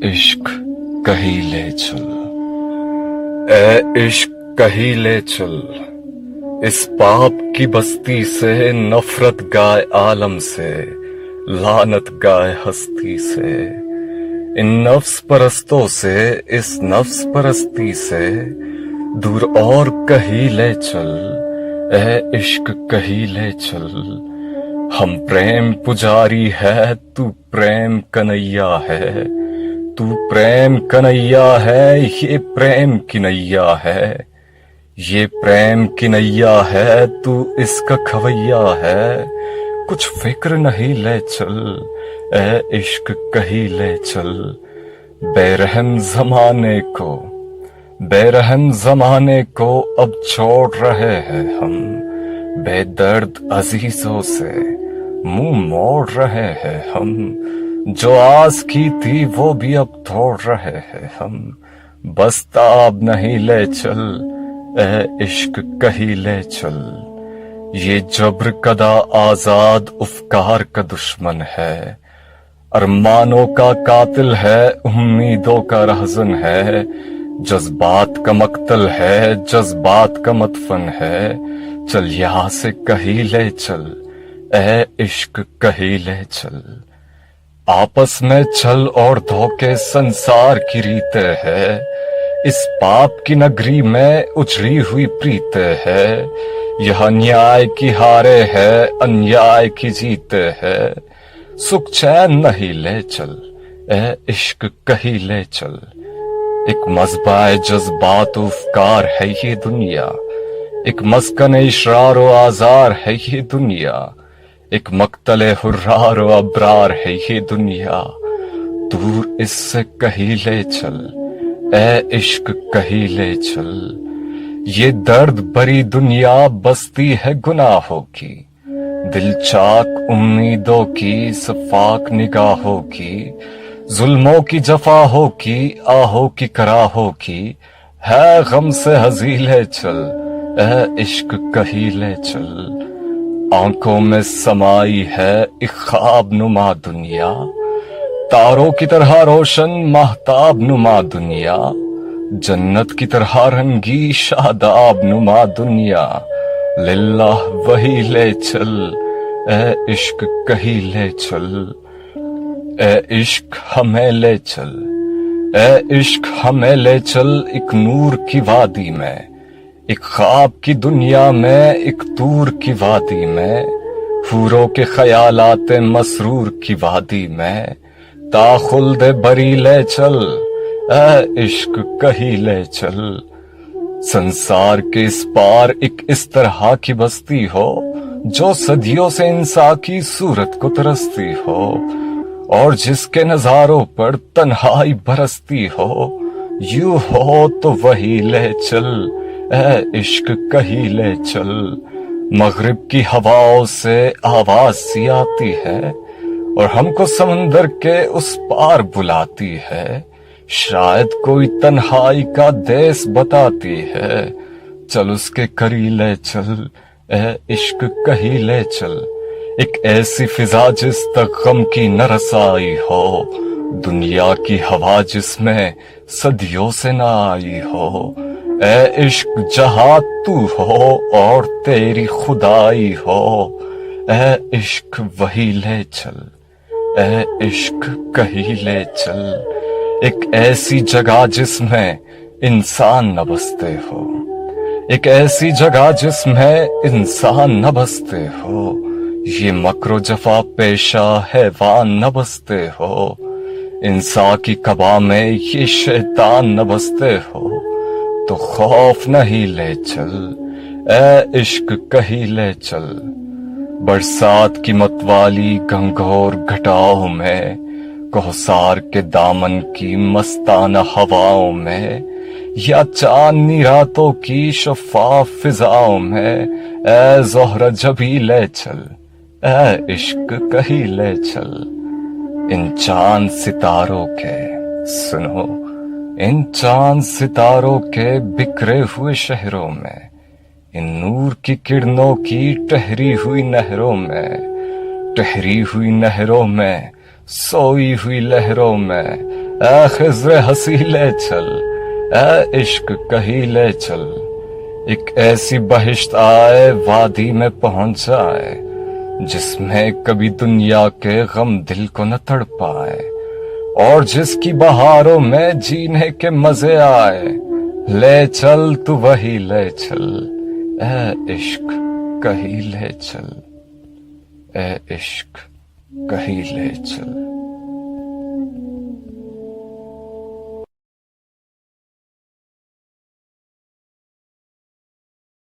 इश्क कहीं ले चल, ए इश्क कहीं ले चल, इस पाप की बस्ती से नफरत गाए आलम से, लानत गाए हस्ती से, इन नफ्स परस्तों से, इस नफ्स परस्ती से दूर और कहीं ले चल, ए इश्क कहीं ले चल। हम प्रेम पुजारी है, तू प्रेम कन्हैया है, तू प्रेम कन्हैया है, ये प्रेम की नैया है, ये प्रेम की नैया है, तू इसका खवैया है। कुछ फिक्र नहीं ले चल, ए इश्क कहीं ले चल। बेरहम जमाने को, बेरहम जमाने को अब छोड़ रहे हैं हम, बेदर्द अजीजों से मुंह मोड़ रहे हैं हम। जो आस की थी वो भी अब तोड़ रहे हैं हम। बस ताब नहीं ले चल, ए इश्क कहीं ले चल। ये जब्र कदा आजाद उफकार का दुश्मन है, अरमानों का कातिल है, उम्मीदों का रहजन है, जज्बात का मक्तल है, जज्बात का मतफन है। चल यहाँ से कहीं ले चल, ए इश्क कहीं ले चल। आपस में छल और धोखे संसार की रीते है, इस पाप की नगरी में उजड़ी हुई प्रीते है। यह न्याय की हारे है, अन्याय की जीते है। सुख चैन नहीं ले चल, ए इश्क कहीं ले चल। एक मज़बाए जज्बात उफ़कार है ये दुनिया, एक मस्कन इशरार व आज़ार है ये दुनिया, एक मक्तले हुर्रार व अब्रार है ये दुनिया। दूर इससे कहीं ले चल, ए इश्क कहीं ले चल। ये दर्द भरी दुनिया बसती है गुनाहों की, दिल चाक उम्मीदों की, सफाक निगाहों की, जुल्मों की जफाहों की, आहों की कराहों की। है गम से हजी ले चल, ए इश्क कहीं ले चल। आंखों में समाई है एक ख्वाब नुमा दुनिया, तारों की तरह रोशन महताब नुमा दुनिया, जन्नत की तरह रंगी शादाब नुमा दुनिया। लिल्लाह वही ले चल, ए इश्क कहीं ले चल। ए इश्क हमें ले चल, ए इश्क हमें ले चल। एक नूर की वादी में, एक ख्वाब की दुनिया में, एक दूर की वादी में, हूरों के ख्यालात मसरूर की वादी में। ताखुल्द बरी ले चल, ए इश्क कहीं ले चल। संसार के इस पार एक इस तरह की बस्ती हो, जो सदियों से इंसान की सूरत को तरसती हो, और जिसके नजारों पर तन्हाई बरसती हो। यूं हो तो वही ले चल, ए इश्क कहीं ले चल। मगरिब की हवाओं से आवाज सी आती है, और हमको समंदर के उस पार बुलाती है। शायद कोई तन्हाई का देश बताती है, चल उसके करीब ले चल, ए इश्क कहीं ले चल। एक ऐसी फिजा जिस तक गम की न रसाई हो, दुनिया की हवा जिसमें सदियों से न आई हो। ए इश्क जहां तू हो और तेरी खुदाई हो, ए इश्क वही ले चल, ए इश्क कहीं ले चल। एक ऐसी जगह जिसमें इंसान न बसते हो, एक ऐसी जगह जिसमें इंसान न बसते हो। ये मकरो जफा पेशा हैवान न बसते हो, इंसान की कबा में ये शैतान न बसते हो। तो खौफ नहीं ले चल, ए इश्क कहीं ले चल। बरसात की मतवाली घंघोर घटाओं में, कोहसार के दामन की मस्ताना हवाओं में, या चांदनी रातों की शफाफ फिजाओं में। ए ज़ोहरा जभी ले चल, ए इश्क कहीं ले चल। इन चांद सितारों के सुनो, इन चांद सितारों के बिखरे हुए शहरों में, इन नूर की किरणों की ठहरी हुई नहरों में, ठहरी हुई नहरों में, सोई हुई लहरों में। اے خضر ہنسی لے چل، اے عشق کہیں لے چل، ایک ایسی بہشت آئے وادی میں پہنچ جائے، جس میں کبھی دنیا کے غم دل کو نہ تڑ پائے، اور جس کی بہاروں میں جینے کے مزے آئے، لے چل تو وہی لے چل، اے عشق کہیں لے چل، اے عشق کہیں لے چل۔